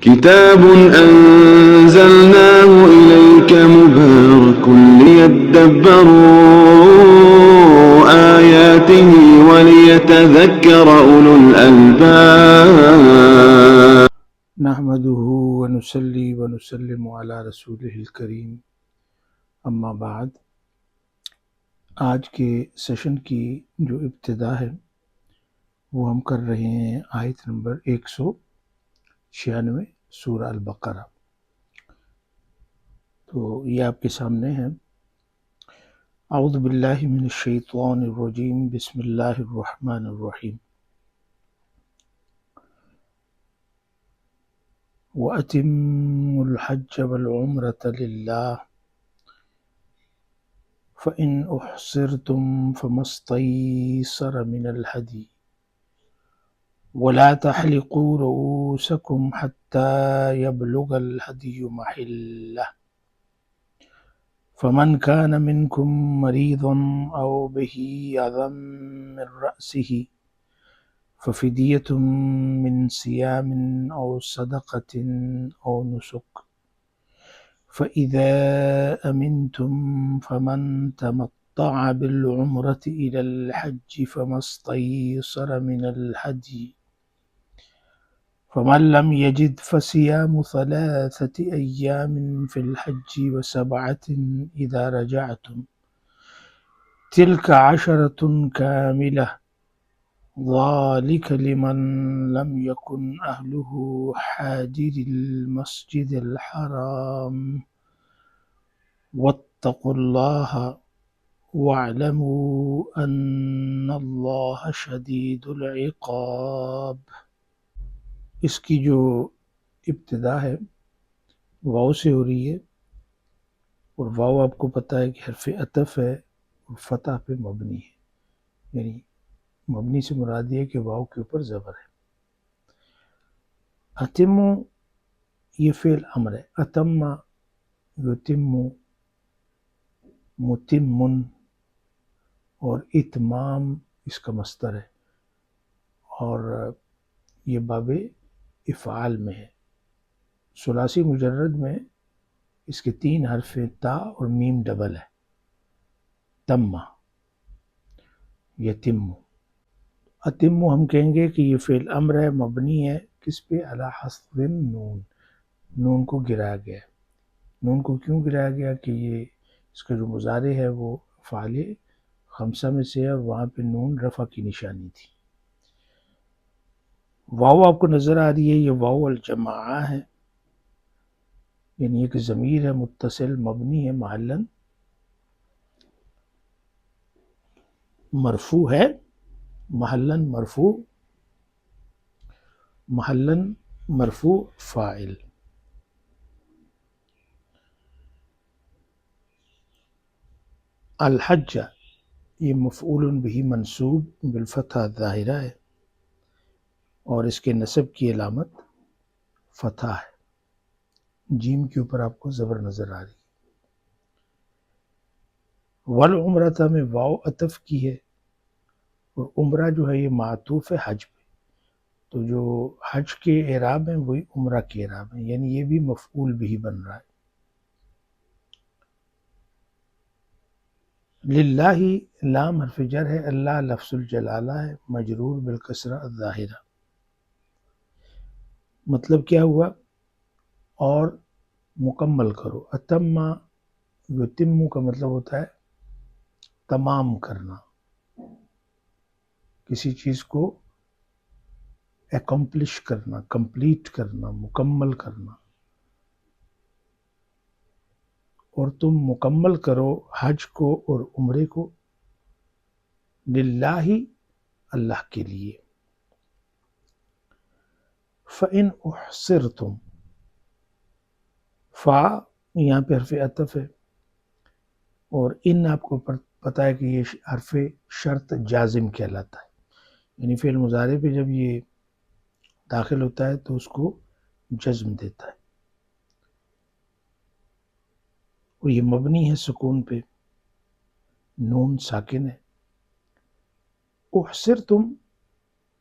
كتاب أنزلناه إليك مبارك ليدبروا آياته وليتذكر أولو الألباب. نحمده ونصلي ونسلم على رسوله الکریم، اما بعد۔ آج کے سیشن کی جو ابتدا ہے وہ ہم کر رہے ہیں آیت نمبر 196 سورہ البقرہ۔ تو یہ آپ کے سامنے ہے۔ اعوذ باللہ من الشیطان الرجیم، بسم اللہ الرحمن الرحیم۔ وَأَتِمُّوا الْحَجَّ وَالْعُمْرَةَ لِلَّهِ فَإِنْ أُحْصِرْتُمْ فَمَا اسْتَيْسَرَ مِنَ الْهَدْيِ وَلَا تَحْلِقُوا رُؤُوسَكُمْ حَتَّى يَبْلُغَ الْهَدْيُ مَحِلَّهُ فَمَنْ كَانَ مِنْكُمْ مَرِيضًا أَوْ بِهِ أَذًى مِّن رَّأْسِهِ فَفِدْيَةٌ مِّن صِيَامٍ أَوْ صَدَقَةٍ أَوْ نُسُكٍ فَإِذَا أَمِنْتُمْ فَمَنْ تَمَتَّعَ بِالْعُمْرَةِ إِلَى الْحَجِّ فَمَا اسْتَيْسَرَ مِنَ الْهَدْيِ فَمَنْ لَمْ يَجِدْ فَصِيَامُ 3 أَيَّامٍ فِي الْحَجِّ و7 إِذَا رَجَعْتُمْ تِلْكَ 10 كَامِلَةٌ ذَلِكَ لِمَنْ لَمْ يَكُنْ أَهْلُهُ حَاضِرِي الْمَسْجِدِ الْحَرَامِ وَاتَّقُوا اللَّهَ وَاعْلَمُوا أَنَّ اللَّهَ شَدِيدُ الْعِقَابِ۔ اس کی جو ابتدا ہے واو سے ہو رہی ہے، اور واو آپ کو پتہ ہے کہ حرف عطف ہے اور فتح پہ مبنی ہے، یعنی مبنی سے مراد یہ ہے کہ واو کے اوپر زبر ہے۔ اتمو یہ فعل امر ہے، اتم یتم متمن، اور اتمام اس کا مصدر ہے، اور یہ باب افعال میں ہے۔ ثلاثی مجرد میں اس کے 3 حرف تا اور میم ڈبل ہے، تم یتم۔ اتم ہم کہیں گے کہ یہ فعل امر ہے، مبنی ہے کس پہ؟ علی حذف نون، نون کو گرایا گیا ہے۔ نون کو کیوں گرایا گیا؟ کہ یہ اس کا جو مضارع ہے وہ فعال خمسہ میں سے ہے، اور وہاں پہ نون رفع کی نشانی تھی۔ واو آپ کو نظر آ رہی ہے، یہ واو الجماعہ ہے، یعنی ایک ضمیر ہے متصل، مبنی ہے، محلاً مرفوع ہے، محلاً مرفوع فاعل۔ الحج یہ مفعول بہ منصوب بالفتحہ الظاہرہ ہے، اور اس کے نصب کی علامت فتح ہے۔ جیم کے اوپر آپ کو زبر نظر آ رہی ہے۔ والعمرہ میں واو عطف کی ہے، اور عمرہ جو ہے یہ معطوف ہے حج پہ، تو جو حج کے اعراب ہیں وہی عمرہ کے اعراب ہیں، یعنی یہ بھی مفعول بھی بن رہا ہے۔ للہ لام حرف جر ہے، اللہ لفظ الجلالہ ہے، مجرور بالکسرہ الظاہرہ۔ مطلب کیا ہوا؟ اور مکمل کرو۔ اتم یتم کا مطلب ہوتا ہے تمام کرنا، کسی چیز کو اکمپلش کرنا، کمپلیٹ کرنا، مکمل کرنا۔ اور تم مکمل کرو حج کو اور عمرے کو، للہ اللہ کے لیے۔ فَإِنْ أُحْصِرْتُمْ، فا یہاں پہ حرف عطف ہے، اور ان آپ کو پتہ ہے کہ یہ حرف شرط جازم کہلاتا ہے، یعنی فعل مضارع پہ جب یہ داخل ہوتا ہے تو اس کو جزم دیتا ہے، اور یہ مبنی ہے سکون پہ، نون ساکن ہے۔ احصرتم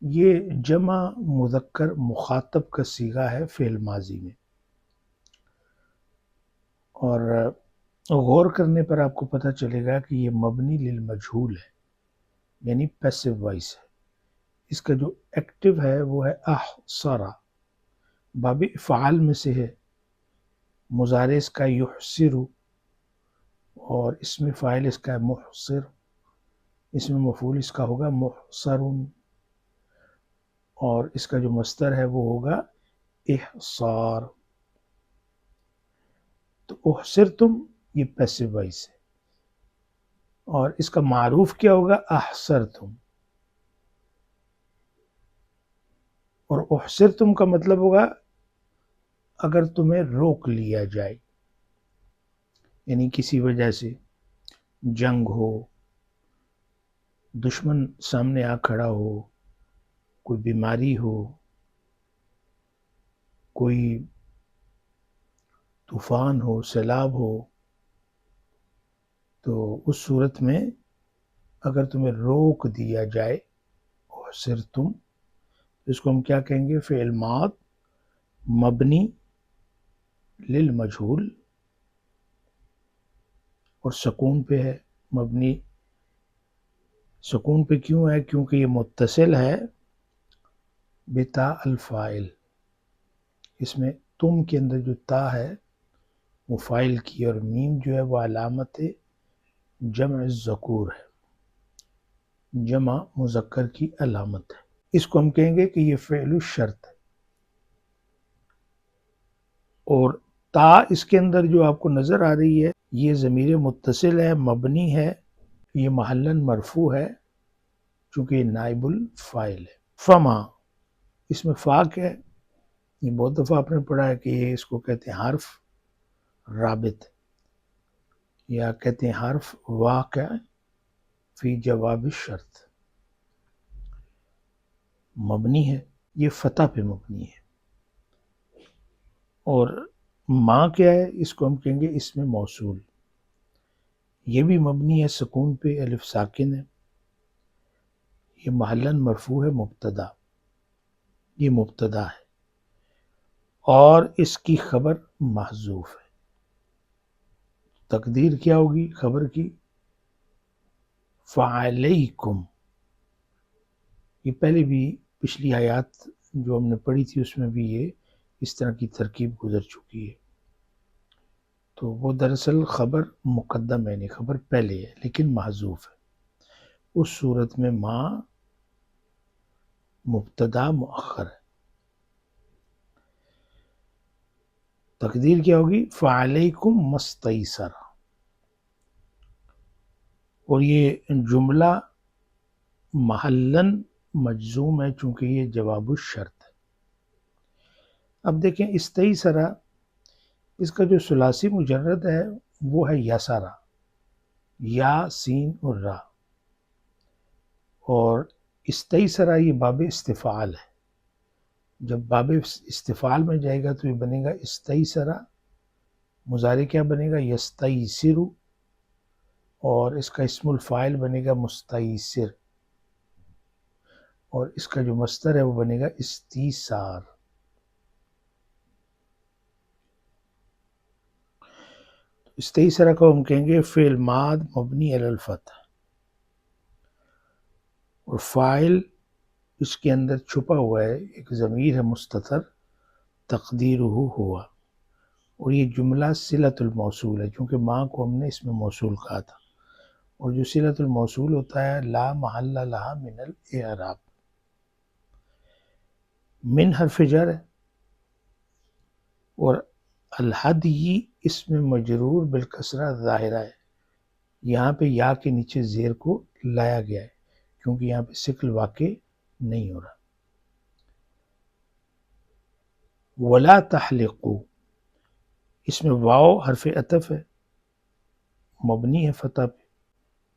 یہ جمع مذکر مخاطب کا صیغہ ہے فعل ماضی میں، اور غور کرنے پر آپ کو پتہ چلے گا کہ یہ مبنی للمجہول ہے، یعنی پیسو وائس ہے۔ اس کا جو ایکٹیو ہے وہ ہے احصرا، باب افعال میں سے ہے، مضارع اس کا یحصر، اور اسم فاعل اس کا ہے محصر، اسم مفعول اس کا ہوگا محصر، اور اس کا جو مصدر ہے وہ ہوگا احصار۔ تو احصرتم یہ پیسو وائس ہے، اور اس کا معروف کیا ہوگا احصرتم، اور احصرتم کا مطلب ہوگا اگر تمہیں روک لیا جائے، یعنی کسی وجہ سے جنگ ہو، دشمن سامنے آ کھڑا ہو، کوئی بیماری ہو، کوئی طوفان ہو، سیلاب ہو، تو اس صورت میں اگر تمہیں روک دیا جائے احصرتم، اس کو ہم کیا کہیں گے؟ فعل ماض مبنی للمجہول، اور سکون پہ ہے، مبنی سکون پہ کیوں ہے؟ کیونکہ یہ متصل ہے بتا الفاعل، اس میں تم کے اندر جو تا ہے وہ فاعل کی، اور میم جو ہے وہ علامت جمع الذکور ہے، جمع مذکر کی علامت ہے۔ اس کو ہم کہیں گے کہ یہ فعل الشرط ہے، اور تا اس کے اندر جو آپ کو نظر آ رہی ہے یہ ضمیر متصل ہے، مبنی ہے، یہ محلاً مرفوع ہے چونکہ یہ نائب الفاعل ہے۔ فما، اس میں فا کیا ہے؟ یہ بہت دفعہ آپ نے پڑھا ہے کہ یہ اس کو کہتے ہیں حرف رابط، یا کہتے ہیں حرف واقع فی جواب الشرط، مبنی ہے، یہ فتح پہ مبنی ہے۔ اور ماں کیا ہے؟ اس کو ہم کہیں گے اسم موصول، یہ بھی مبنی ہے سکون پہ، الف ساکن ہے، یہ محلاً مرفوع ہے، مبتدا، یہ مبتدا ہے، اور اس کی خبر محذوف ہے۔ تقدیر کیا ہوگی خبر کی؟ فعلیکم، یہ پہلے بھی پچھلی آیات جو ہم نے پڑھی تھی اس میں بھی یہ اس طرح کی ترکیب گزر چکی ہے۔ تو وہ دراصل خبر مقدم ہے، نہیں خبر پہلے ہے لیکن محذوف ہے، اس صورت میں ماں مبتدا مؤخر ہے۔ تقدیر کیا ہوگی؟ فعلیکم مستیسر، اور یہ جملہ محلاً مجزوم ہے چونکہ یہ جواب الشرط ہے۔ اب دیکھیں استیسرا، اس کا جو ثلاثی مجرد ہے وہ ہے یسرا، یا سین اور را، اور استیسرا یہ باب استفعال ہے، جب باب استفعال میں جائے گا تو یہ بنے گا استیسرا، مضارع کیا بنے گا؟ یستیسر، اور اس کا اسم الفاعل بنے گا مستیسر، اور اس کا جو مصدر ہے وہ بنے گا استیسار۔ استیسرا کو ہم کہیں گے فعل ماض مبنی علی الفتح، اور فاعل اس کے اندر چھپا ہوا ہے، ایک ضمیر ہے مستتر، تقدیرہ ہوا، اور یہ جملہ صلۃ الموصول ہے، چونکہ ماں کو ہم نے اس میں موصول کہا تھا، اور جو صلۃ الموصول ہوتا ہے لا محل لہا من الاعراب، من حرف جر ہے، اور الحدی اسم مجرور بالکسرہ ظاہرہ ہے، یہاں پہ یا کے نیچے زیر کو لایا گیا ہے کیونکہ یہاں پہ ثقل واقع نہیں ہو رہا۔ ولا تحلقوا، اس میں واو حرف عطف ہے، مبنی ہے فتح پہ،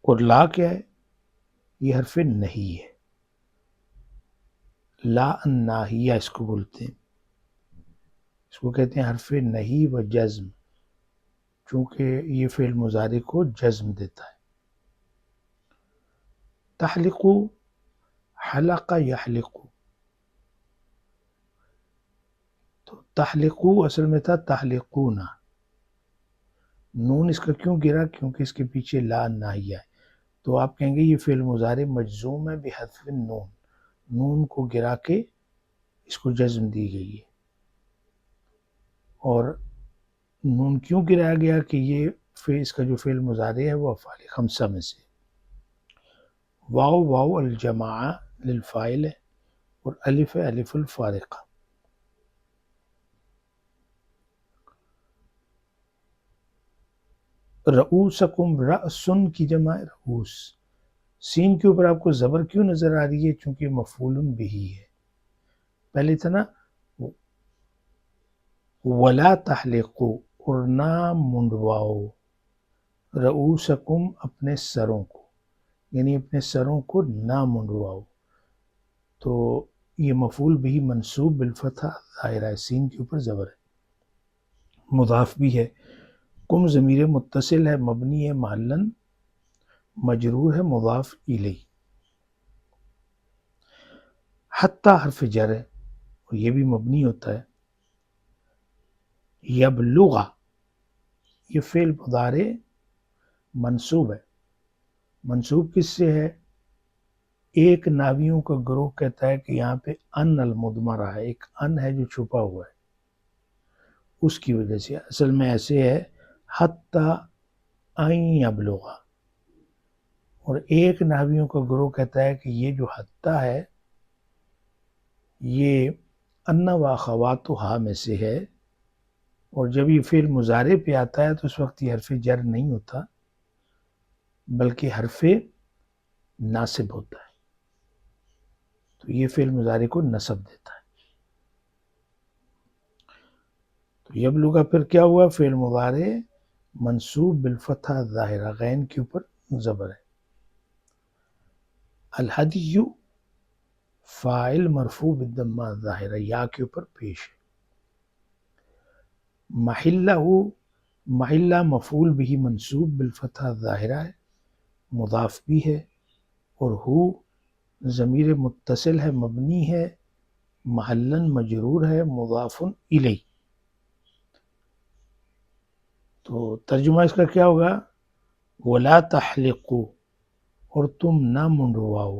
اور لا کیا ہے؟ یہ حرف نہیں ہے، لا الناہیہ اس کو بولتے ہیں، اس کو کہتے ہیں حرف نہیں و جزم، چونکہ یہ فعل مضارع کو جزم دیتا ہے۔ تحلقوا حلق یحلق، تو تحلقو اصل میں تھا تحلقون. نون اس کا کیوں گرا؟ کیونکہ اس کے پیچھے لا ناہیہ ہے. تو آپ کہیں گے یہ فعل مضارع مجزوم ہے بحذف نون، نون کو گرا کے اس کو جزم دی گئی ہے. اور نون کیوں گرایا گیا؟ کہ یہ اس کا جو فعل مضارع ہے وہ افعال خمسہ میں سے. واو واو الجماعہ للفاعل ہے، اور الف ہے الف الفارقہ. رؤوسکم، رأسن کی جمع ہے رؤوس. سین کے اوپر آپ کو زبر کیوں نظر آ رہی ہے؟ چونکہ مفعول بہی ہے. پہلے تھا نا ولا تحلقوا، اور نہ منڈواؤ، رؤوسکم اپنے سروں کو، یعنی اپنے سروں کو نہ منڈواؤ. تو یہ مفعول بہی منصوب بالفتح ظاہرہ ہے، سین کے اوپر زبر ہے، مضاف بھی ہے. کم ضمیر متصل ہے، مبنی ہے محلن، مجرور ہے مضاف الیہ. حتی حرف جر ہے، اور یہ بھی مبنی ہوتا ہے. یبلغ، یہ فعل مضارع منصوب ہے. منصوب کس سے ہے؟ ایک ناویوں کا گروہ کہتا ہے کہ یہاں پہ ان المضمرہ ہے، ایک ان ہے جو چھپا ہوا ہے، اس کی وجہ سے. اصل میں ایسے ہے حتی ان یبلغ. اور ایک ناویوں کا گروہ کہتا ہے کہ یہ جو حتی ہے یہ ان و اخواتھا میں سے ہے، اور جب یہ فعل مضارع پہ آتا ہے تو اس وقت یہ حرف جر نہیں ہوتا بلکہ حرف ناصب ہوتا ہے. تو یہ فعل مضارع کو نصب دیتا ہے. تو یبلغ پھر کیا ہوا؟ فعل مضارع منصوب بالفتح ظاہرہ، غین کے اوپر زبر ہے. الہدی فاعل مرفوع بالضمہ ظاہرہ، یا کے اوپر پیش ہے. محلہ، محلہ مفعول بھی منصوب بالفتح ظاہرہ ہے، مضاف بھی ہے. اور ہو ضمیر متصل ہے، مبنی ہے محلن، مجرور ہے مضاف الیہ. تو ترجمہ اس کا کیا ہوگا؟ ولا تحلقوا، اور تم نہ منڈواؤ،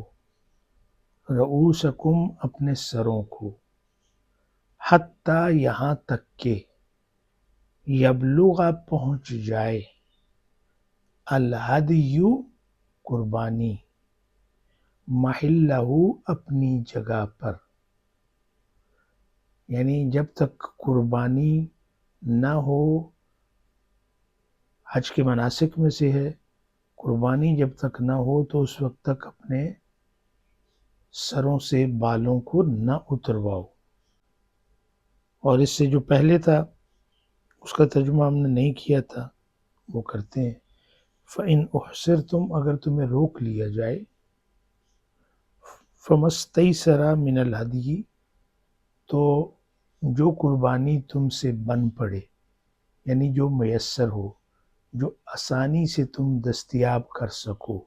رؤوسکم اپنے سروں کو، حتی یہاں تک کہ، یبلغ پہنچ جائے، الہدی قربانی، محلہ اپنی جگہ پر. یعنی جب تک قربانی نہ ہو، حج کے مناسک میں سے ہے، قربانی جب تک نہ ہو تو اس وقت تک اپنے سروں سے بالوں کو نہ اترواؤ. اور اس سے جو پہلے تھا اس کا ترجمہ ہم نے نہیں کیا تھا، وہ کرتے ہیں. فَإِنْ أُحْصِرْتُمْ، اگر تمہیں روک لیا جائے، فَمَا اسْتَيْسَرَ مِنَ الْهَدْيِ، تو جو قربانی تم سے بن پڑے، یعنی جو میسر ہو، جو آسانی سے تم دستیاب کر سکو،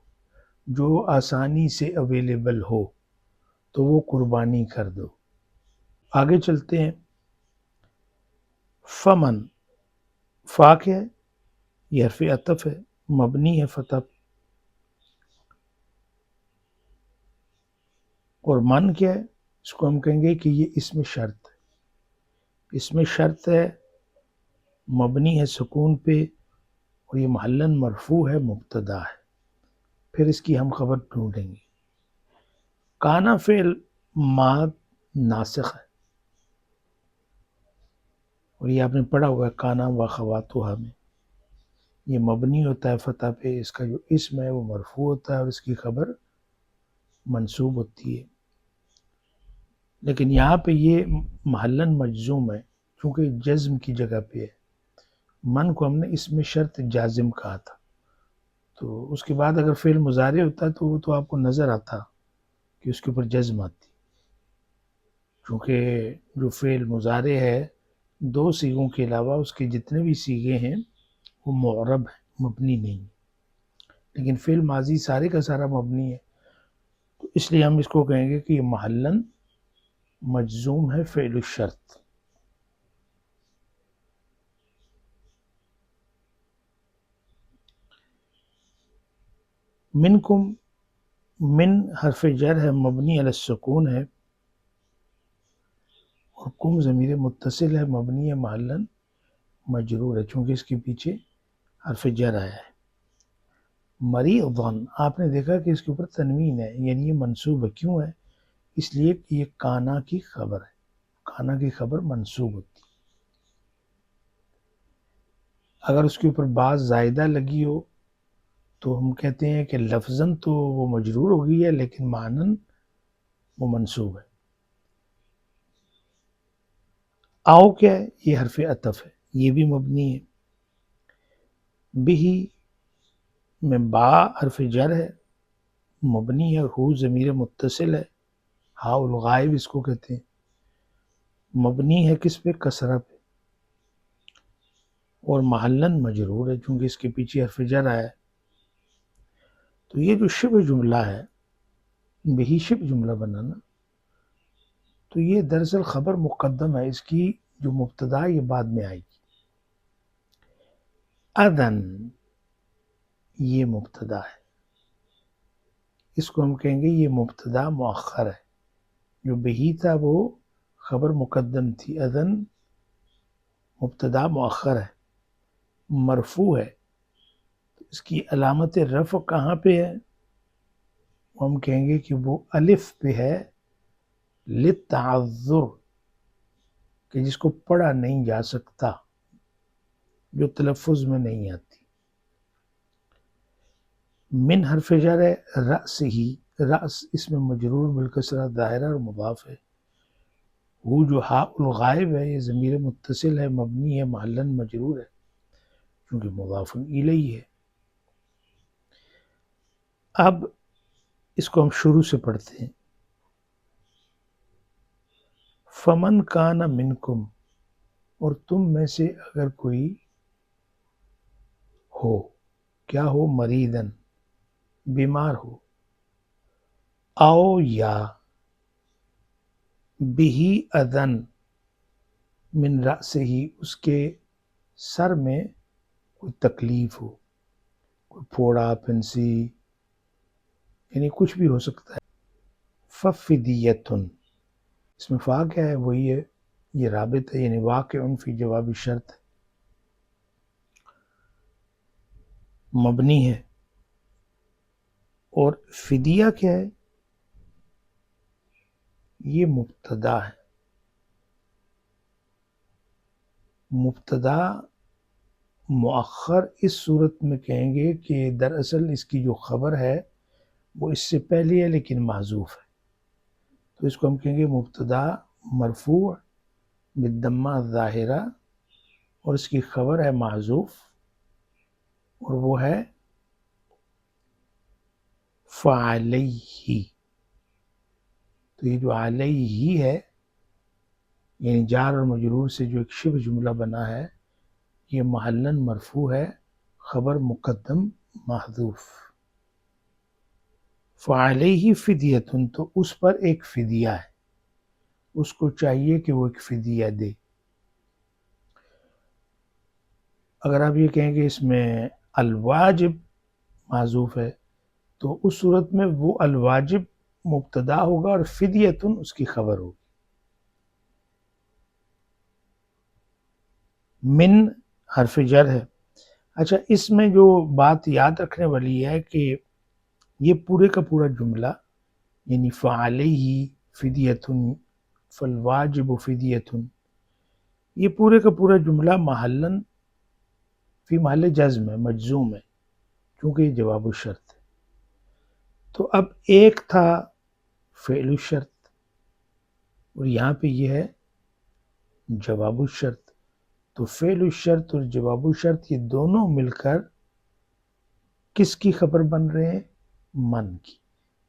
جو آسانی سے اویلیبل ہو، تو وہ قربانی کر دو. آگے چلتے ہیں. فمن، فا کیا ہے؟ یہ حرف عطف ہے، مبنی ہے فتح پہ. اور من کیا ہے؟ اس کو ہم کہیں گے کہ یہ اسم شرط ہے. اسم شرط ہے، مبنی ہے سکون پہ، اور یہ محلن مرفوع ہے، مبتدا ہے. پھر اس کی ہم خبر ڈھونڈیں گے. کانا فعل ماد ناسخ ہے، اور یہ آپ نے پڑھا ہوگا کانا و خواتها میں. یہ مبنی ہوتا ہے فتح پہ، اس کا جو اسم ہے وہ مرفوع ہوتا ہے اور اس کی خبر منصوب ہوتی ہے. لیکن یہاں پہ یہ محلن مجزوم ہے چونکہ جزم کی جگہ پہ ہے. من کو ہم نے اسم شرط جازم کہا تھا، تو اس کے بعد اگر فعل مضارع ہوتا تو وہ تو آپ کو نظر آتا کہ اس کے اوپر جزم آتی. چونکہ جو فعل مضارع ہے دو صیغوں کے علاوہ اس کے جتنے بھی صیغے ہیں وہ معرب ہیں، مبنی نہیں. لیکن فعل ماضی سارے کا سارا مبنی ہے، تو اس لیے ہم اس کو کہیں گے کہ یہ محلن مجزوم ہے فعل الشرط. منکم، من حرف جر ہے مبنی علی السکون ہے، اور کم ضمیر متصل ہے مبنی ہے محلن مجرور ہے چونکہ اس کے پیچھے حرف جر آیا ہے. مریضن، آپ نے دیکھا کہ اس کے اوپر تنوین ہے، یعنی یہ منصوب ہے. کیوں ہے؟ اس لیے کہ یہ کانا کی خبر ہے، کانا کی خبر منصوب ہوتی ہے. اگر اس کے اوپر بعض زائدہ لگی ہو تو ہم کہتے ہیں کہ لفظاً تو وہ مجرور ہو گئی ہے لیکن معنن وہ منصوب ہے. آؤ کیا ہے؟ یہ حرف عطف ہے، یہ بھی مبنی ہے. بھی میں با حرف جر ہے، مبنی ہے، ہو ضمیر متصل ہے، ہا الغائب اس کو کہتے ہیں. مبنی ہے کس پہ؟ کسرہ پہ، اور محلن مجرور ہے چونکہ اس کے پیچھے حرف جر آیا ہے. تو یہ جو شبہ جملہ ہے، بہی شبہ جملہ بنانا، تو یہ دراصل خبر مقدم ہے، اس کی جو مبتدا یہ بعد میں آئے گی. اذن یہ مبتدا ہے، اس کو ہم کہیں گے یہ مبتدا مؤخر ہے. جو بہی تھا وہ خبر مقدم تھی، اذن مبتدا مؤخر ہے، مرفوع ہے. اس کی علامت رفع کہاں پہ ہے؟ ہم کہیں گے کہ وہ الف پہ ہے، للتعذر، کہ جس کو پڑھا نہیں جا سکتا، جو تلفظ میں نہیں آتی. من حرف جر ہے، رأس ہی، رأس اس میں مجرور بالکسرہ ظاہرہ اور مضاف ہے. وہ جو ہا الغائب ہے یہ ضمیر متصل ہے، مبنی ہے، محلن مجرور ہے کیونکہ مضاف الیہ ہے. اب اس کو ہم شروع سے پڑھتے ہیں. فمن کان منکم، اور تم میں سے اگر کوئی ہو، کیا ہو؟ مریضن، بیمار ہو، آؤ یا بہی اذن من رأسہ، اس کے سر میں کوئی تکلیف ہو، کوئی پھوڑا، پھنسی، یعنی کچھ بھی ہو سکتا ہے. ففدیتن، اس میں فا کیا ہے؟ وہی ہے، یہ رابط ہے، یعنی واقع فی جواب شرط ہے، مبنی ہے. اور فدیہ کیا ہے؟ یہ مبتدا ہے. مبتدا مؤخر اس صورت میں کہیں گے کہ دراصل اس کی جو خبر ہے وہ اس سے پہلے ہے لیکن محذوف ہے. تو اس کو ہم کہیں گے مبتدا مرفوع بالضمہ الظاہرہ، اور اس کی خبر ہے محذوف، اور وہ ہے فعلیہ. تو یہ جو علیہ ہے یعنی جار اور مجرور سے جو ایک شبہ جملہ بنا ہے، یہ محلن مرفوع ہے، خبر مقدم محذوف. فعلیہ فدیتن، تو اس پر ایک فدیہ ہے، اس کو چاہیے کہ وہ ایک فدیہ دے. اگر آپ یہ کہیں کہ اس میں الواجب معذوف ہے تو اس صورت میں وہ الواجب مبتدا ہوگا اور فدیتن اس کی خبر ہوگی. من حرف جر ہے. اچھا، اس میں جو بات یاد رکھنے والی ہے کہ یہ پورے کا پورا جملہ، یعنی فعلیہ فدیتن، فالواجب فدیتن، یہ پورے کا پورا جملہ محلن فی محل جزم ہے، مجزوم ہے کیونکہ یہ جواب الشرط ہے. تو اب ایک تھا فعل الشرط اور یہاں پہ یہ ہے جواب الشرط. تو فعل الشرط اور جواب الشرط یہ دونوں مل کر کس کی خبر بن رہے ہیں؟ من کی.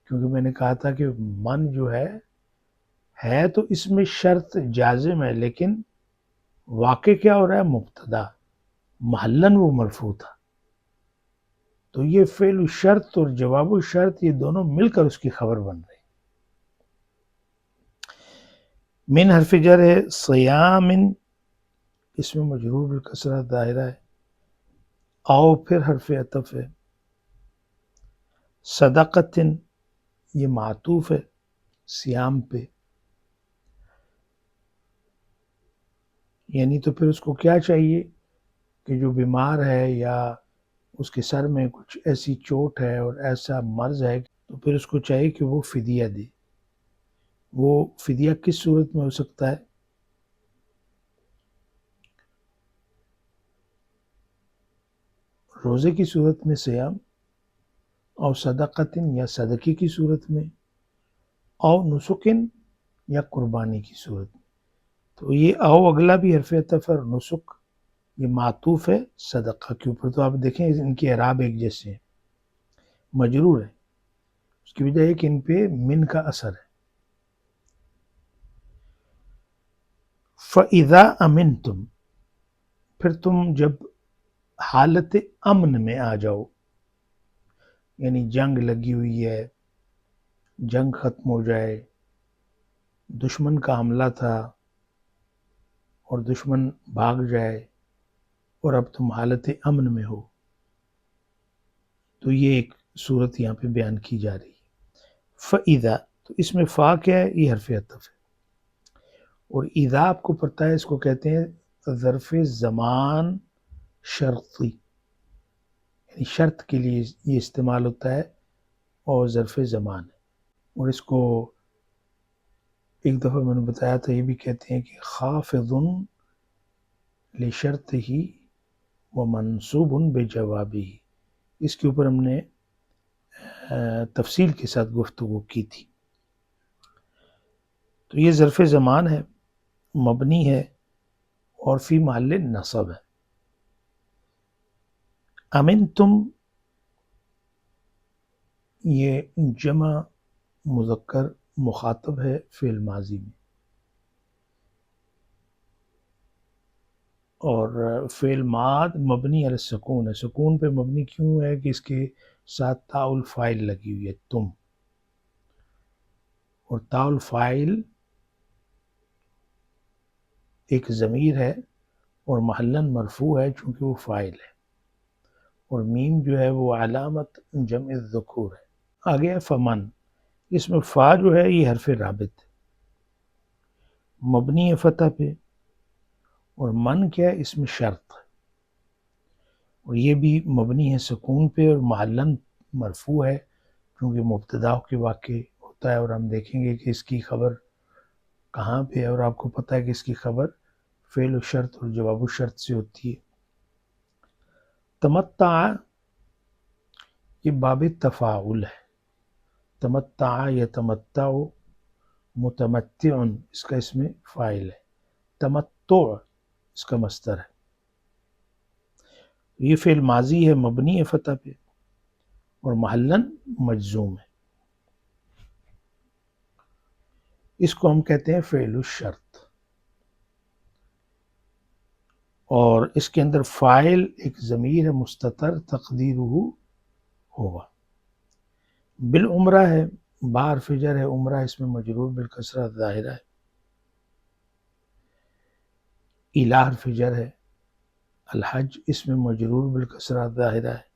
کیونکہ میں نے کہا تھا کہ من جو ہے تو اس میں شرط جازم ہے لیکن واقع کیا ہو رہا ہے؟ مبتدا، محلن وہ مرفوع تھا. تو یہ فعل الشرط اور جواب الشرط یہ دونوں مل کر اس کی خبر بن رہے. من حرف جر ہے، صیام اس میں مجرور بالکسرہ ظاہرہ ہے، او پھر حرف عطف ہے، صدقۃ یہ معطوف ہے سیام پہ، یعنی تو پھر اس کو کیا چاہیے کہ جو بیمار ہے یا اس کے سر میں کچھ ایسی چوٹ ہے اور ایسا مرض ہے تو پھر اس کو چاہیے کہ وہ فدیہ دے. وہ فدیہ کس صورت میں ہو سکتا ہے؟ روزے کی صورت میں سیام، اور صدقتن یا صدقے کی صورت میں، اور نسکن یا قربانی کی صورت میں. تو یہ او اگلا بھی حرف عطف اور نسک یہ معطوف ہے صدقہ کے اوپر. تو آپ دیکھیں ان کے اعراب ایک جیسے ہیں، مجرور ہے، اس کی وجہ ہے کہ ان پہ من کا اثر ہے. فَإِذَا أَمِنْتُمْ پھر تم جب حالت امن میں آ جاؤ، یعنی جنگ لگی ہوئی ہے، جنگ ختم ہو جائے، دشمن کا حملہ تھا اور دشمن بھاگ جائے اور اب تم حالت امن میں ہو، تو یہ ایک صورت یہاں پہ بیان کی جا رہی ہے. فَإِذَا تو اس میں فا کیا ہے؟ یہ حرف عطف ہے، اور اذا آپ کو پتہ ہے اس کو کہتے ہیں ظرف زمان شرطی، یعنی شرط کے لیے یہ استعمال ہوتا ہے اور ظرف زمان ہے. اور اس کو ایک دفعہ میں نے بتایا تھا، یہ بھی کہتے ہیں کہ خافض لشرط ہی و منصوب بجوابی، اس کے اوپر ہم نے تفصیل کے ساتھ گفتگو کی تھی. تو یہ ظرف زمان ہے، مبنی ہے اور فی محل نصب ہے. امنتم یہ جمع مذکر مخاطب ہے فعل ماضی میں، اور فعل ماض مبنی علی السکون ہے. سکون پہ مبنی کیوں ہے؟ کہ اس کے ساتھ تاء الفاعل لگی ہوئی ہے تم، اور تاء الفاعل ایک ضمیر ہے اور محلاً مرفوع ہے چونکہ وہ فاعل ہے، اور میم جو ہے وہ علامت جمع الذکور ہے. آگے فمن، اس میں فا جو ہے یہ حرف رابط ہے، مبنی ہے فتح پہ، اور من کیا ہے؟ اس میں شرط ہے، اور یہ بھی مبنی ہے سکون پہ اور محلاً مرفوع ہے کیونکہ مبتدا کے واقع ہوتا ہے. اور ہم دیکھیں گے کہ اس کی خبر کہاں پہ ہے، اور آپ کو پتہ ہے کہ اس کی خبر فعل الشرط اور جواب الشرط سے ہوتی ہے. تمتع یہ باب تفاعل ہے، تمتع یتمتع متمتع اس کا اس میں فاعل ہے، تمتع اس کا مصدر ہے. یہ فعل ماضی ہے، مبنی ہے فتح پہ اور محلاً مجزوم ہے. اس کو ہم کہتے ہیں فعل الشرط، اور اس کے اندر فاعل ایک ضمیر ہے مستتر تقدیرہ ہوگا. بالعمرہ ہے، با حرف جر ہے، عمرہ اس میں مجرور بالکسرہ ظاہرہ ہے، الی حرف جر ہے، الحج اس میں مجرور بالکسرہ ظاہرہ ہے،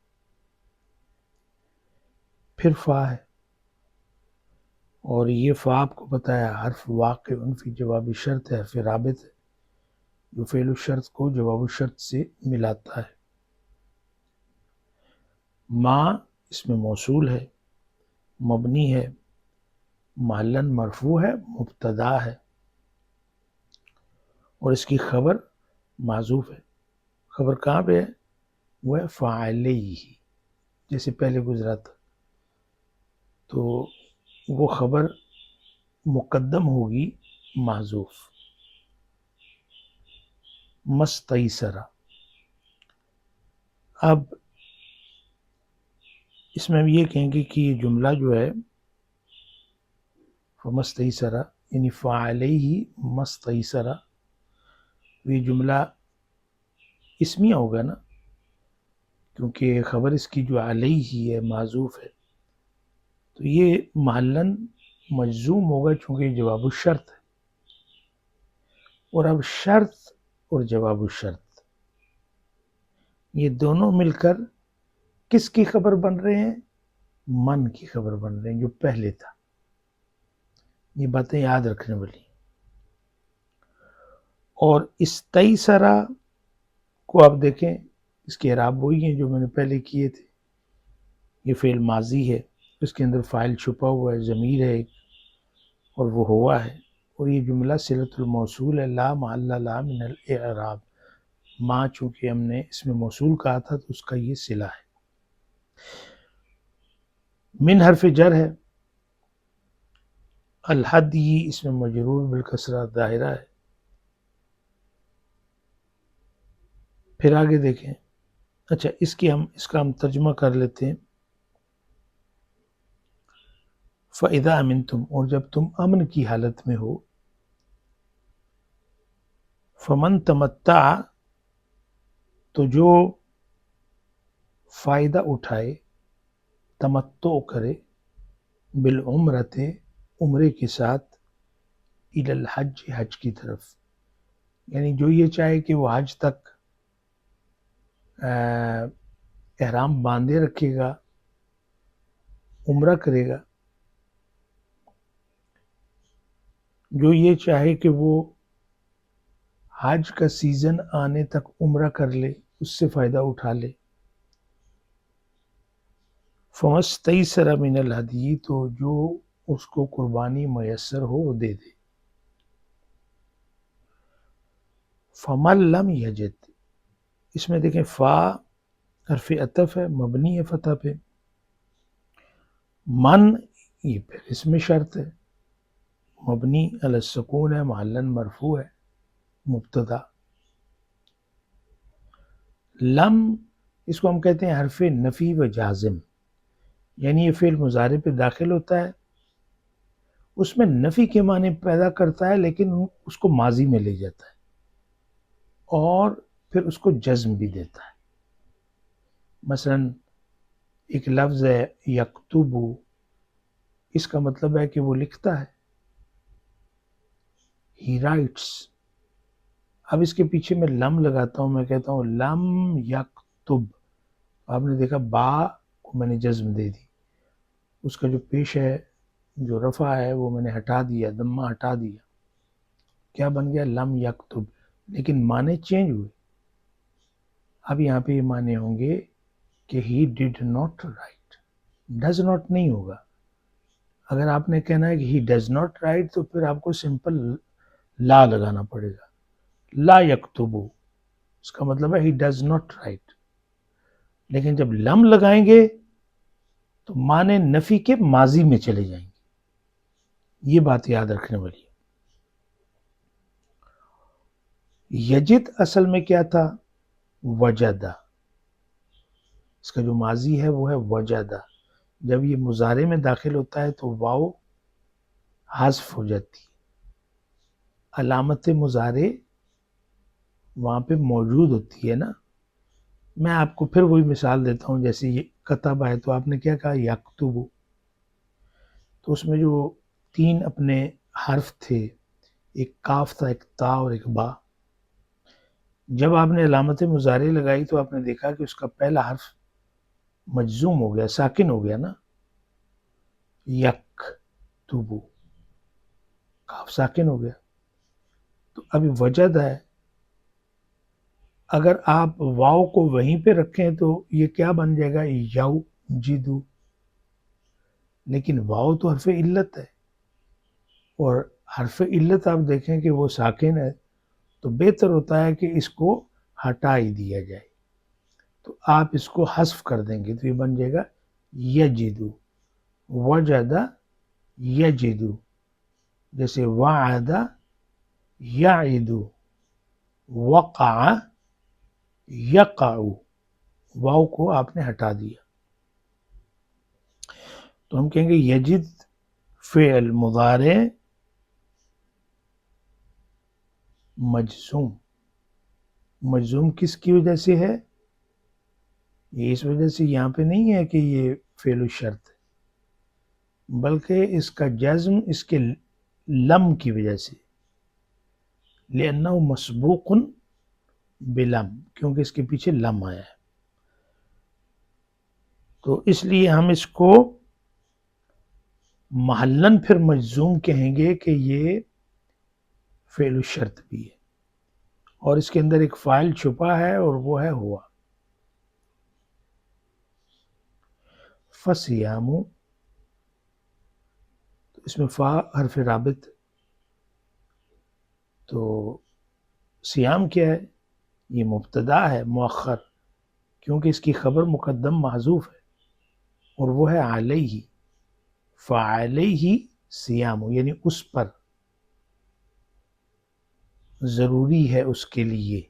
پھر فا ہے، اور یہ فا آپ کو بتایا حرف واقع فی جواب شرط ہے، حرف رابط ہے جو فعل الشرط کو جواب الشرط سے ملاتا ہے. ما اس میں موصول ہے، مبنی ہے، محلاً مرفوع ہے، مبتدا ہے، اور اس کی خبر معذوف ہے. خبر کہاں پہ ہے؟ وہ ہے فاعلیہ، جیسے پہلے گزرا تھا، تو وہ خبر مقدم ہوگی معذوف. مستیسرہ، اب اس میں ہم یہ کہیں گے کہ یہ جملہ جو ہے مستیسرہ یعنی فاعلیہ مستیسرہ، یہ جملہ اسمیہ ہوگا نا، کیونکہ خبر اس کی جو علیہ ہی ہے معذوف ہے، تو یہ محلاً مجزوم ہوگا چونکہ یہ جواب الشرط ہے، اور اب شرط اور جواب الشرط یہ دونوں مل کر کس کی خبر بن رہے ہیں؟ من کی خبر بن رہے ہیں جو پہلے تھا۔ یہ باتیں یاد رکھنے والی۔ اور استیسرا کو آپ دیکھیں، اس کے اعراب وہی ہیں جو میں نے پہلے کیے تھے۔ یہ فعل ماضی ہے، اس کے اندر فاعل چھپا ہوا ہے، ضمیر ہے ایک، اور وہ ہوا ہے، اور یہ جملہ صلۃ الموصول ہے، لا محل لها من الاعراب۔ ما چونکہ ہم نے اس میں موصول کہا تھا تو اس کا یہ صلہ ہے۔ من حرف جر ہے، الحدی اس میں مجرور بالکسرہ ظاہرہ ہے۔ پھر آگے دیکھیں، اچھا اس کا ہم ترجمہ کر لیتے ہیں۔ فَإِذَا أَمِنْتُمْ، اور جب تم امن کی حالت میں ہو، فَمَن تَمَتَّعَ، تو جو فائدہ اٹھائے، تمتع کرے، بالعمرت، عمرے کے ساتھ، الی الحج، حج کی طرف، یعنی جو یہ چاہے کہ وہ حج تک احرام باندھے رکھے گا، عمرہ کرے گا، جو یہ چاہے کہ وہ حج کا سیزن آنے تک عمرہ کر لے، اس سے فائدہ اٹھا لے، فَمَسْتَيْسَرَ مِنَ الْهَدْيِ، تو جو اس کو قربانی میسر ہو وہ دے دے۔ فَمَن لَّمْ يَجِدْ، اس میں دیکھیں فا حرف عطف ہے، مبنی ہے فتح پہ، من یہ پھر اس میں شرط ہے، مبنی علی السکون ہے، محلاً مرفوع ہے، مبتدا۔ لم اس کو ہم کہتے ہیں حرف نفی و جازم، یعنی یہ فعل مضارع پہ داخل ہوتا ہے، اس میں نفی کے معنی پیدا کرتا ہے لیکن اس کو ماضی میں لے جاتا ہے، اور پھر اس کو جزم بھی دیتا ہے۔ مثلا ایک لفظ ہے یکتب، اس کا مطلب ہے کہ وہ لکھتا ہے، ہی رائٹس۔ اب اس کے پیچھے میں لم لگاتا ہوں، میں کہتا ہوں لم یکتب، آپ نے دیکھا با کو میں نے جزم دے دی، اس کا جو پیش ہے جو رفع ہے وہ میں نے ہٹا دیا، دمہ ہٹا دیا، کیا بن گیا؟ لم یکتب، لیکن معنی چینج ہوئے۔ اب یہاں پہ یہ معنی ہوں گے کہ he did not write, does not نہیں ہوگا۔ اگر آپ نے کہنا ہے کہ ہی ڈز ناٹ رائٹ تو پھر آپ کو سمپل لا لگانا پڑے گا، لا یکتبو، اس کا مطلب ہے ہی ڈز ناٹ رائٹ۔ لیکن جب لم لگائیں گے تو معنی نفی کے ماضی میں چلے جائیں گے، یہ بات یاد رکھنے والی ہے۔ یجد اصل میں کیا تھا؟ وجدہ، اس کا جو ماضی ہے وہ ہے وجدہ۔ جب یہ مضارع میں داخل ہوتا ہے تو واو حذف ہو جاتی، علامت مضارع وہاں پہ موجود ہوتی ہے نا۔ میں آپ کو پھر وہی مثال دیتا ہوں، جیسے یہ کتب ہے تو آپ نے کیا کہا؟ یکتب، تو اس میں جو تین اپنے حرف تھے، ایک کاف تھا، ایک تا اور ایک با، جب آپ نے علامت مضارع لگائی تو آپ نے دیکھا کہ اس کا پہلا حرف مجزوم ہو گیا، ساکن ہو گیا نا، یک توبو، کاف ساکن ہو گیا۔ تو ابھی وجد ہے، اگر آپ واو کو وہیں پہ رکھیں تو یہ کیا بن جائے گا؟ یو جدو، لیکن واو تو حرف علت ہے، اور حرف علت آپ دیکھیں کہ وہ ساکن ہے، تو بہتر ہوتا ہے کہ اس کو ہٹا ہی دیا جائے، تو آپ اس کو حذف کر دیں گے تو یہ بن جائے گا یجدو، وجدہ یجدو، جیسے وعدہ یعدو، وقع یقع، واو کو آپ نے ہٹا دیا، تو ہم کہیں گے یجد فعل مضارع مجزوم، مجزوم کس کی وجہ سے ہے؟ یہ اس وجہ سے یہاں پہ نہیں ہے کہ یہ فعل الشرط ہے، بلکہ اس کا جزم اس کے لم کی وجہ سے، لأنه مسبوق بلم، کیونکہ اس کے پیچھے لم آیا ہے، تو اس لیے ہم اس کو محلن پھر مجزوم کہیں گے کہ یہ فعل الشرط بھی ہے، اور اس کے اندر ایک فاعل چھپا ہے اور وہ ہے ہوا۔ فصیام، اس میں فا حرف رابط، تو سیام کیا ہے؟ یہ مبتدا ہے مؤخر، کیونکہ اس کی خبر مقدم محذوف ہے اور وہ ہے علیہ، فعلیہ سیام، یعنی اس پر ضروری ہے اس کے لیے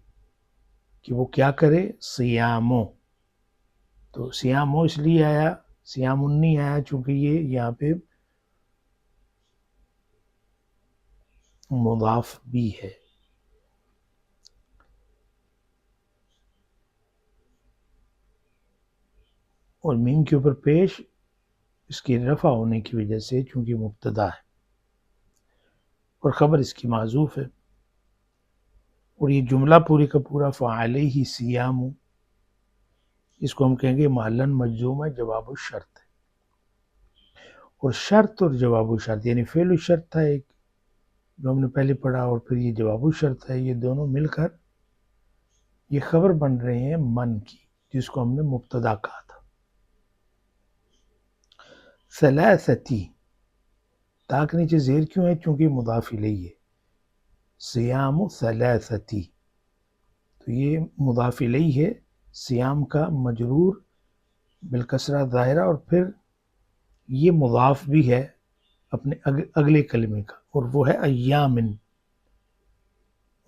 کہ وہ کیا کرے، سیامو، تو سیامو اس لیے آیا، سیام نہیں آیا چونکہ یہ یہاں پہ مضاف بھی ہے۔ اور میم کے اوپر پیش اس کی رفع ہونے کی وجہ سے، چونکہ مبتدا ہے اور خبر اس کی معذوف ہے، اور یہ جملہ پوری کا پورا فعلیہ سیام، اس کو ہم کہیں گے محلن مجزوم ہے، جواب الشرط ہے۔ اور شرط اور جواب الشرط یعنی فعل الشرط تھا ایک جو ہم نے پہلے پڑھا، اور پھر یہ جواب الشرط ہے، یہ دونوں مل کر یہ خبر بن رہے ہیں من کی، جس کو ہم نے مبتدا کہا تھا۔ ثلاثتی، تاک نیچے زیر کیوں ہے؟ چونکہ مضاف الیہ ہے، سیام ثلاثتی، تو یہ مضاف الیہ ہے، سیام کا مجرور بالکسرہ ظاہرہ، اور پھر یہ مضاف بھی ہے اپنے اگلے کلمے کا، اور وہ ہے ایامن۔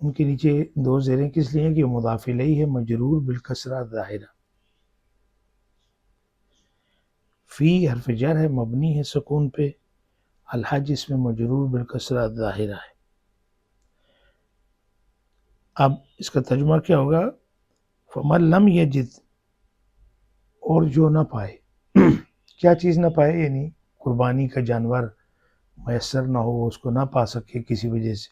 ان کے نیچے دو زیریں کس لیے ہیں؟ کہ مضاف الیہ ہے، مجرور بالکسرہ ظاہرہ۔ فی حرف جر ہے، مبنی ہے سکون پہ، الحج اس میں مجرور بالکسرہ ظاہرہ ہے۔ اب اس کا ترجمہ کیا ہوگا؟ فمن لم یجد، اور جو نہ پائے، کیا چیز نہ پائے؟ یعنی قربانی کا جانور میسر نہ ہو، اس کو نہ پا سکے کسی وجہ سے،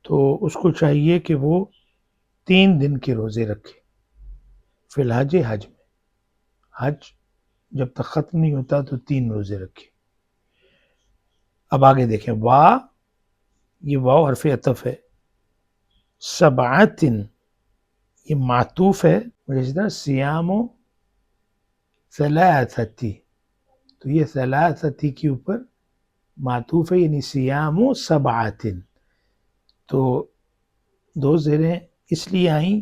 تو اس کو چاہیے کہ وہ 3 دن کے روزے رکھے فی الحج، حج میں، حج جب تک ختم نہیں ہوتا تو 3 روزے رکھے۔ اب آگے دیکھیں، یہ واو حرف عطف ہے، سبعتن یہ معطوف ہے، جس طرح سیام ثلاثتی، تو یہ ثلاثتی کے اوپر معطوف ہے، یعنی سیام سبعتن، تو 2 زیریں اس لیے آئیں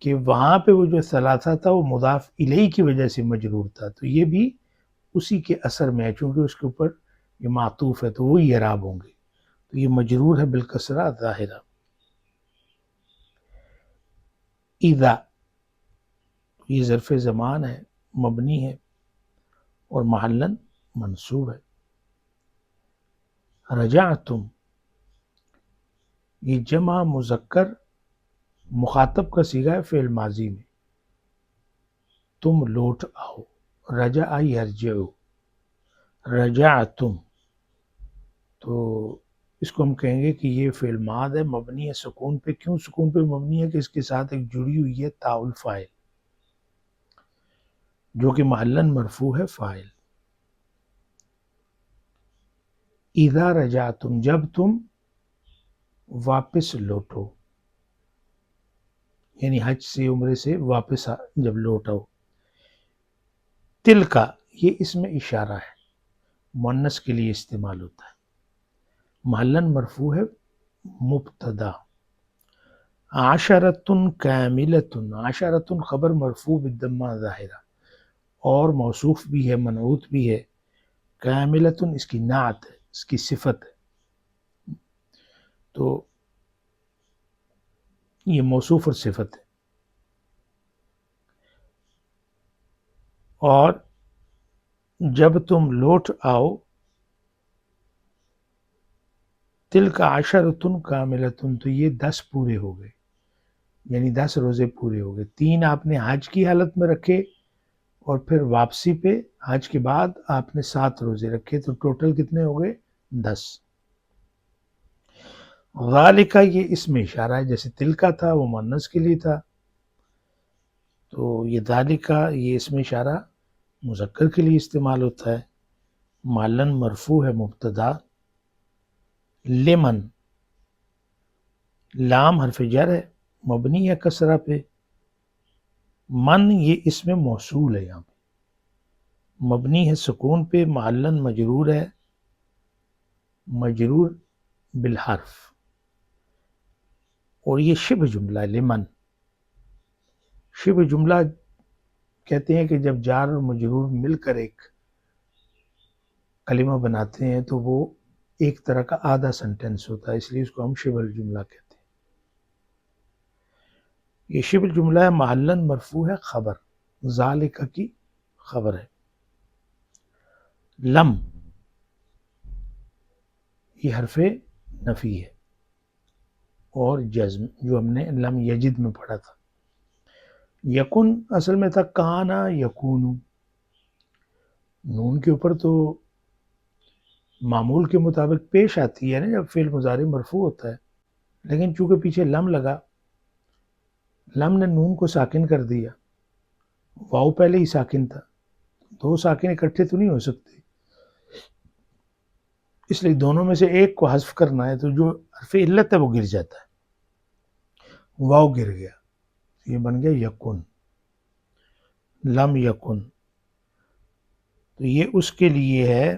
کہ وہاں پہ وہ جو ثلاثہ تھا وہ مضاف الیہ کی وجہ سے مجرور تھا، تو یہ بھی اسی کے اثر میں ہے، چونکہ اس کے اوپر یہ معطوف ہے تو وہی اعراب ہوں گے، تو یہ مجرور ہے بالکسرہ ظاہرہ۔ اذا، یہ ظرف زمان ہے، مبنی ہے اور محلن منصوب ہے۔ رجعتم، یہ جمع مذکر مخاطب کا صیغہ ہے فعل ماضی میں، تم لوٹ آؤ، رجع یرجع، رجعتم، تو اس کو ہم کہیں گے کہ یہ فعل ماض ہے، مبنی ہے سکون پہ۔ کیوں سکون پہ مبنی ہے؟ کہ اس کے ساتھ ایک جڑی ہوئی ہے تاء الفاعل، جو کہ محلن مرفوع ہے فاعل۔ اذا رجعتم، جب تم واپس لوٹو، یعنی حج سے عمرے سے واپس جب لوٹو۔ تلکا، یہ اس میں اشارہ ہے، مؤنث کے لیے استعمال ہوتا ہے، محلن مرفوع ہے مبتدا۔ عشرۃ کاملۃ، عشرۃ خبر مرفوع بالضمہ ظاہرہ اور موصوف بھی ہے، منعوت بھی ہے، کاملۃ اس کی نعت ہے، اس کی صفت ہے، تو یہ موصوف اور صفت ہے۔ اور جب تم لوٹ آؤ، تلک عشرۃ کاملۃ، تو یہ 10 پورے ہو گئے، یعنی 10 روزے پورے ہو گئے. 3 آپ نے حج کی حالت میں رکھے اور پھر واپسی پہ حج کے بعد آپ نے 7 روزے رکھے، تو ٹوٹل کتنے ہو گئے؟ 10. ذالکہ یہ اسم اشارہ ہے، جیسے تلکا تھا وہ مؤنث کے لیے تھا، تو یہ ذالکہ یہ اسم اشارہ مذکر کے لیے استعمال ہوتا ہے. معلن مرفوع ہے مبتدا. لمن لام حرف جر ہے، مبنی ہے کسرہ پہ. من یہ اسم موصول ہے، یہاں پہ مبنی ہے سکون پہ. معلن مجرور ہے، مجرور بالحرف. اور یہ شبہ جملہ ہے. لمن شبہ جملہ کہتے ہیں کہ جب جار اور مجرور مل کر ایک کلمہ بناتے ہیں تو وہ ایک طرح کا آدھا سنٹینس ہوتا ہے، اس لیے اس کو ہم شبہ جملہ کہتے ہیں. یہ شبہ جملہ ہے. محلن مرفوع ہے، خبر ذالکہ کی خبر ہے. لم یہ حرف نفی ہے اور جزم، جو ہم نے لم یجد میں پڑھا تھا. یکن اصل میں تھا کانا یکونو. نون کے اوپر تو معمول کے مطابق پیش آتی ہے نا جب فعل مضارع مرفوع ہوتا ہے، لیکن چونکہ پیچھے لم لگا، لم نے نون کو ساکن کر دیا. واؤ پہلے ہی ساکن تھا، 2 ساکن اکٹھے تو نہیں ہو سکتے، اس لیے دونوں میں سے ایک کو حذف کرنا ہے، تو جو حرف علت ہے وہ گر جاتا ہے. واؤ گر گیا، یہ بن گیا یکن. لم یکن تو یہ اس کے لیے ہے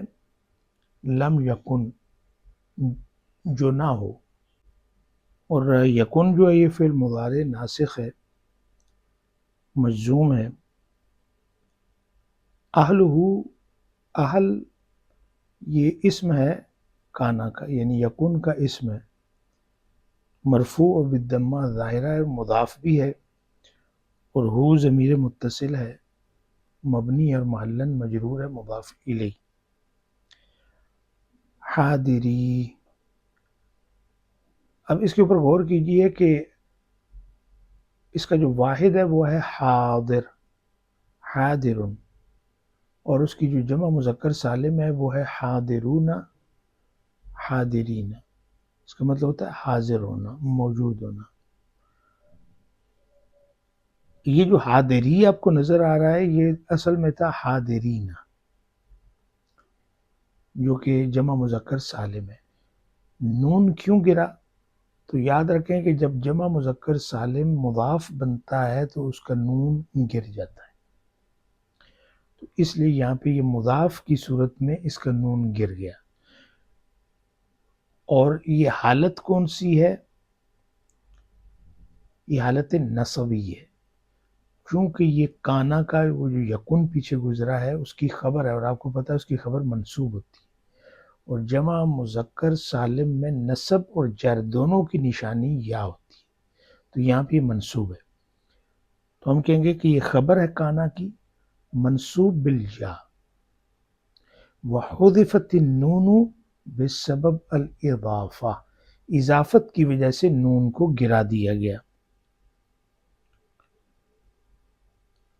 لم یکن جو نہ ہو. اور یکن جو ہے یہ فعل مضارع ناسخ ہے، مجزوم ہے. اہلہ اہل یہ اسم ہے کانا کا، یعنی یکن کا اسم ہے، مرفوع اور بالضمہ ظاہرہ ہے، مضاف بھی ہے. اور ہو ضمیر متصل ہے، مبنی اور محلن مجرور ہے، مضاف الیہ. حاضری، اب اس کے اوپر غور کیجئے کہ اس کا جو واحد ہے وہ ہے حاضر، حاضرن، اور اس کی جو جمع مذکر سالم ہے وہ ہے حاضرون، حاضرین. اس کا مطلب ہوتا ہے حاضر ہونا، موجود ہونا. یہ جو حاضری آپ کو نظر آ رہا ہے یہ اصل میں تھا حاضرین، جو کہ جمع مذکر سالم ہے. نون کیوں گرا؟ تو یاد رکھیں کہ جب جمع مذکر سالم مضاف بنتا ہے تو اس کا نون گر جاتا ہے، تو اس لیے یہاں پہ یہ مضاف کی صورت میں اس کا نون گر گیا. اور یہ حالت کون سی ہے؟ یہ حالت نصبی ہے، کیونکہ یہ کانا کا وہ جو یکن پیچھے گزرا ہے اس کی خبر ہے، اور آپ کو پتہ ہے اس کی خبر منصوب ہوتی ہے. اور جمع مذکر سالم میں نصب اور جر دونوں کی نشانی یا ہوتی ہے، تو یہاں پہ منصوب ہے. تو ہم کہیں گے کہ یہ خبر ہے کانا کی، منصوب بالیا. وحذفت النون بسبب الاضافہ، اضافت کی وجہ سے نون کو گرا دیا گیا.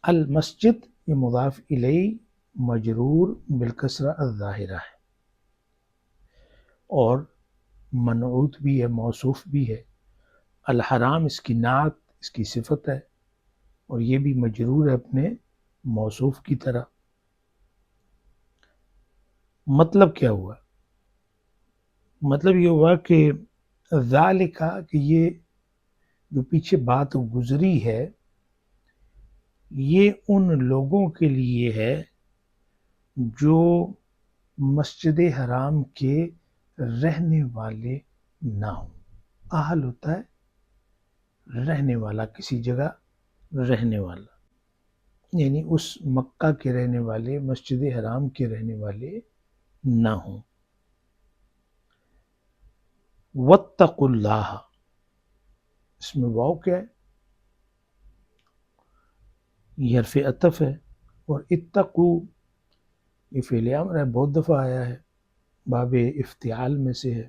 المسجد یہ مضاف الیہ مجرور بالکسرہ الظاہرہ ہے، اور منعوت بھی ہے، موصوف بھی ہے. الحرام اس کی نعت، اس کی صفت ہے، اور یہ بھی مجرور ہے اپنے موصوف کی طرح. مطلب کیا ہوا؟ مطلب یہ ہوا کہ ذالکہ کہ یہ جو پیچھے بات گزری ہے یہ ان لوگوں کے لیے ہے جو مسجد حرام کے رہنے والے نہ ہوں. اہل ہوتا ہے رہنے والا، کسی جگہ رہنے والا، یعنی اس مکہ کے رہنے والے، مسجد حرام کے رہنے والے نہ ہوں. واتقوا اللہ، اس میں واو کیا ہے؟ یہ حرف عطف ہے. اور اتقو یہ فعل امر ہے، بہت دفعہ آیا ہے، باب افتعال میں سے ہے.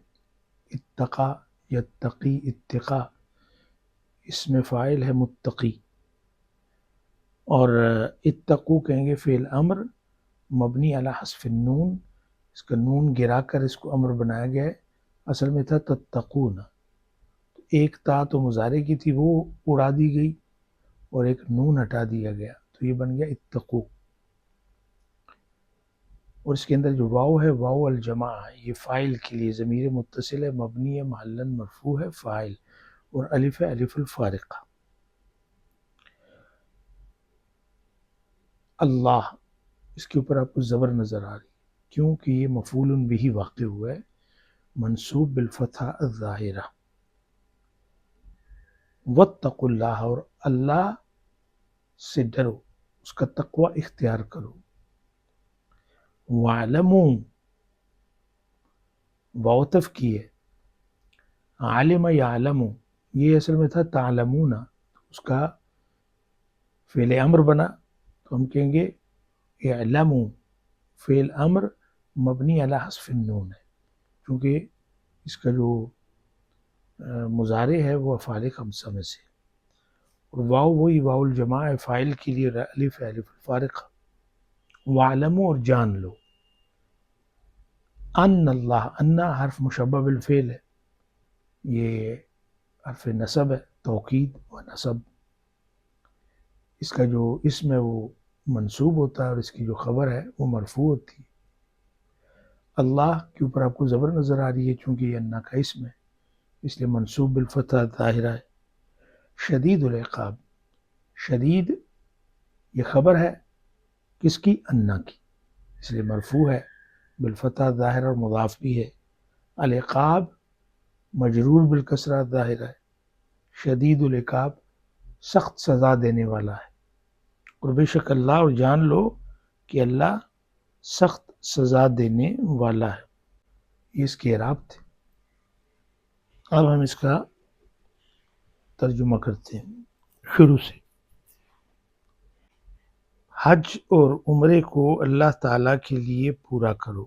اتقا، یتقی، اتقا، اس میں فاعل ہے متقی، اور اتقو کہیں گے فعل امر مبنی علی حذف النون، اس کا نون گرا کر اس کو امر بنایا گیا ہے، اصل میں تھا تتقون، ایک تا تو مضارع کی تھی وہ اڑا دی گئی اور ایک نون ہٹا دیا گیا تو یہ بن گیا اتقو۔ اور اس کے اندر جو واو ہے واو الجماع ہے، یہ فاعل کے لیے ضمیر متصل ہے، مبنی ہے محلاً مرفوع ہے فاعل، اور الف ہے الف الفارقہ۔ اللہ، اس کے اوپر آپ کو زبر نظر آ رہی ہے کیونکہ یہ مفعول بہ واقع ہوا ہے، منصوب بالفتحہ الظاہرہ۔ واتقوا اللہ، اور اللہ سے ڈرو، اس کا تقوی اختیار کرو۔ وَاعْلَمُوا، واؤ کی ہے، عالم یعلم، یہ اصل میں تھا تعلمون، اس کا فعل امر بنا تو ہم کہیں گے اعلموا، فعل امر مبنی علی حذف النون ہے، کیونکہ اس کا جو مضارع ہے وہ افعال خمسہ میں سے، اور واو وہی واو الجماع ہے، فاعل کے لیے الف ہے الف الفارقہ۔ وَاعْلَمُوا، اور جان لو، ان اللہ، ان حرف مشبہ بالفعل ہے، یہ حرف نصب ہے، توکید و نصب، اس کا جو اسم ہے وہ منصوب ہوتا ہے اور اس کی جو خبر ہے وہ مرفوع ہوتی ہے۔ اللہ کے اوپر آپ کو زبر نظر آ رہی ہے چونکہ یہ انا کا اسم ہے، اس لیے منصوب بالفتح ظاہرہ ہے۔ شدید العقاب، شدید یہ خبر ہے کس کی؟ انا کی، اس لیے مرفوع ہے بالفتح ظاہرہ اور مضاف بھی ہے۔ العقاب مجرور بالکسرہ ظاہرہ ہے، شدید العقاب سخت سزا دینے والا ہے، اور بے شک اللہ، اور جان لو کہ اللہ سخت سزا دینے والا ہے۔ یہ اس کے اعراب تھے۔ اب ہم اس کا ترجمہ کرتے ہیں شروع سے۔ حج اور عمرے کو اللہ تعالیٰ کے لیے پورا کرو،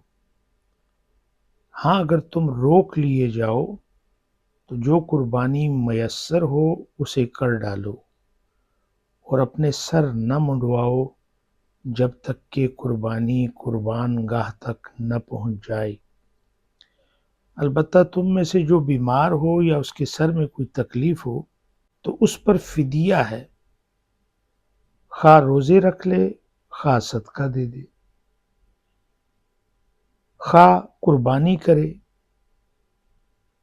ہاں اگر تم روک لیے جاؤ تو جو قربانی میسر ہو اسے کر ڈالو، اور اپنے سر نہ منڈواؤ جب تک کہ قربانی قربان گاہ تک نہ پہنچ جائے۔ البتہ تم میں سے جو بیمار ہو یا اس کے سر میں کوئی تکلیف ہو تو اس پر فدیہ ہے، خواہ روزے رکھ لے خواہ صدقہ دے دے، خواہ قربانی کرے۔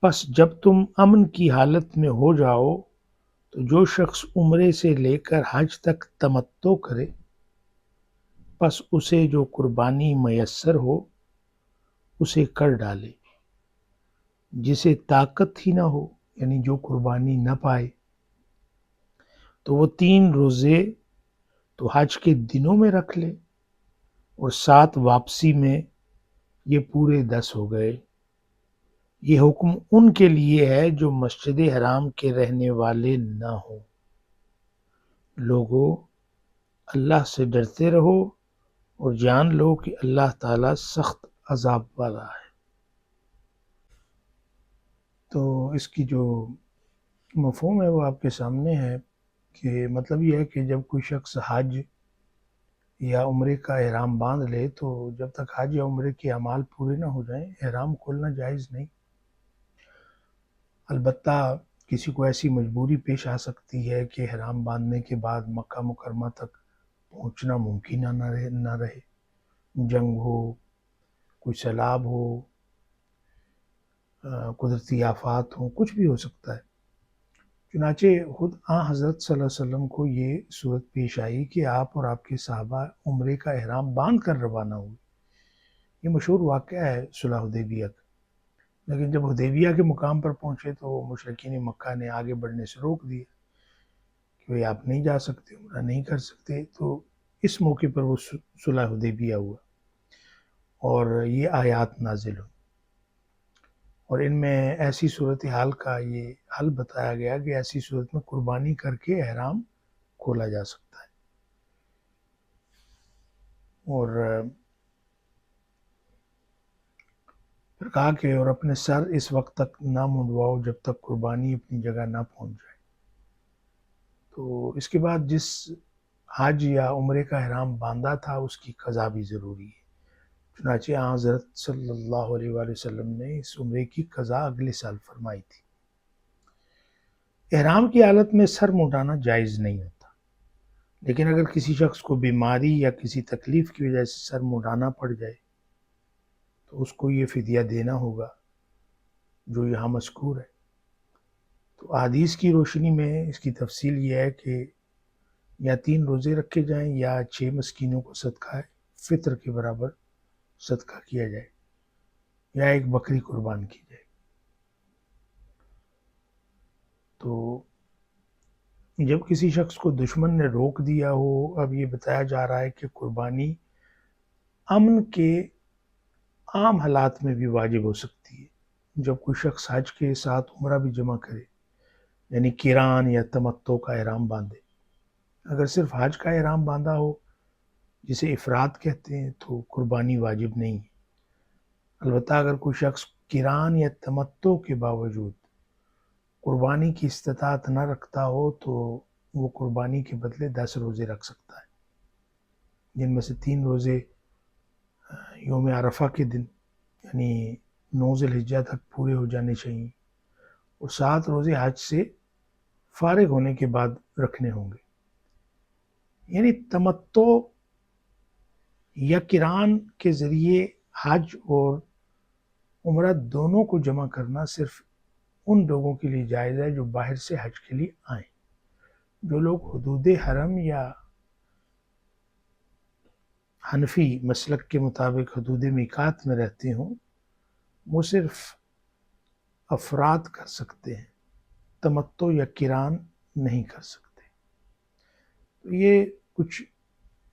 پس جب تم امن کی حالت میں ہو جاؤ تو جو شخص عمرے سے لے کر حج تک تمتع کرے، پس اسے جو قربانی میسر ہو اسے کر ڈالے۔ جسے طاقت ہی نہ ہو، یعنی جو قربانی نہ پائے، تو وہ 3 روزے تو حج کے دنوں میں رکھ لے، اور 7 واپسی میں، یہ پورے 10 ہو گئے۔ یہ حکم ان کے لیے ہے جو مسجد حرام کے رہنے والے نہ ہوں۔ لوگو، اللہ سے ڈرتے رہو اور جان لو کہ اللہ تعالیٰ سخت عذاب والا ہے۔ تو اس کی جو مفہوم ہے وہ آپ کے سامنے ہے، کہ مطلب یہ ہے کہ جب کوئی شخص حج یا عمرے کا احرام باندھ لے تو جب تک حج یا عمرے کے اعمال پورے نہ ہو جائیں احرام کھولنا جائز نہیں۔ البتہ کسی کو ایسی مجبوری پیش آ سکتی ہے کہ احرام باندھنے کے بعد مکہ مکرمہ تک پہنچنا ممکن نہ رہے، جنگ ہو، کوئی سیلاب ہو، قدرتی آفات ہوں، کچھ بھی ہو سکتا ہے۔ چنانچہ خود حضرت صلی اللہ علیہ وسلم کو یہ صورت پیش آئی کہ آپ اور آپ کے صحابہ عمرے کا احرام باندھ کر روانہ ہوئے۔ یہ مشہور واقعہ ہے صلح حدیبیہ کا، لیکن جب حدیبیہ کے مقام پر پہنچے تو مشرکین مکہ نے آگے بڑھنے سے روک دیا کہ بھئی آپ نہیں جا سکتے، عمرہ نہیں کر سکتے۔ تو اس موقع پر وہ صلح حدیبیہ ہوا اور یہ آیات نازل ہوئی، اور ان میں ایسی صورتحال کا یہ حل بتایا گیا کہ ایسی صورت میں قربانی کر کے احرام کھولا جا سکتا ہے۔ اور پھر کہا کہ اور اپنے سر اس وقت تک نہ منڈواؤ جب تک قربانی اپنی جگہ نہ پہنچ جائے۔ تو اس کے بعد جس حج یا عمرے کا احرام باندھا تھا اس کی قضا بھی ضروری ہے، چنانچہ حضرت صلی اللہ علیہ وآلہ وسلم نے اس عمرے کی قضا اگلے سال فرمائی تھی۔ احرام کی حالت میں سر منڈانا جائز نہیں ہوتا، لیکن اگر کسی شخص کو بیماری یا کسی تکلیف کی وجہ سے سر منڈانا پڑ جائے تو اس کو یہ فدیہ دینا ہوگا جو یہاں مذکور ہے۔ تو احادیث کی روشنی میں اس کی تفصیل یہ ہے کہ یا 3 روزے رکھے جائیں یا 6 مسکینوں کو صدقہ فطر کے برابر صدقہ کیا جائے یا ایک بکری قربان کی جائے۔ تو جب کسی شخص کو دشمن نے روک دیا ہو، اب یہ بتایا جا رہا ہے کہ قربانی امن کے عام حالات میں بھی واجب ہو سکتی ہے۔ جب کوئی شخص حج کے ساتھ عمرہ بھی جمع کرے، یعنی قران یا تمتع کا احرام باندھے، اگر صرف حج کا احرام باندھا ہو جسے افراد کہتے ہیں تو قربانی واجب نہیں ہے۔ البتہ اگر کوئی شخص قران یا تمتع کے باوجود قربانی کی استطاعت نہ رکھتا ہو تو وہ قربانی کے بدلے 10 روزے رکھ سکتا ہے، جن میں سے 3 روزے یوم عرفہ کے دن یعنی 9 ذی الحجہ تک پورے ہو جانے چاہیے، اور 7 روزے حج سے فارغ ہونے کے بعد رکھنے ہوں گے۔ یعنی تمتع یا قران کے ذریعے حج اور عمرہ دونوں کو جمع کرنا صرف ان لوگوں کے لیے جائز ہے جو باہر سے حج کے لیے آئیں۔ جو لوگ حدود حرم یا حنفی مسلک کے مطابق حدود میقات میں رہتے ہوں وہ صرف افراد کر سکتے ہیں، تمتع یا قران نہیں کر سکتے۔ تو یہ کچھ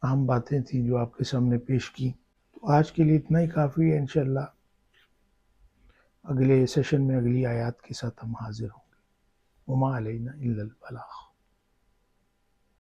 اہم باتیں تھیں جو آپ کے سامنے پیش کی۔ تو آج کے لیے اتنا ہی کافی ہے، انشاءاللہ اگلے سیشن میں اگلی آیات کے ساتھ ہم حاضر ہوں گے۔ وما علینا الا البلاغ۔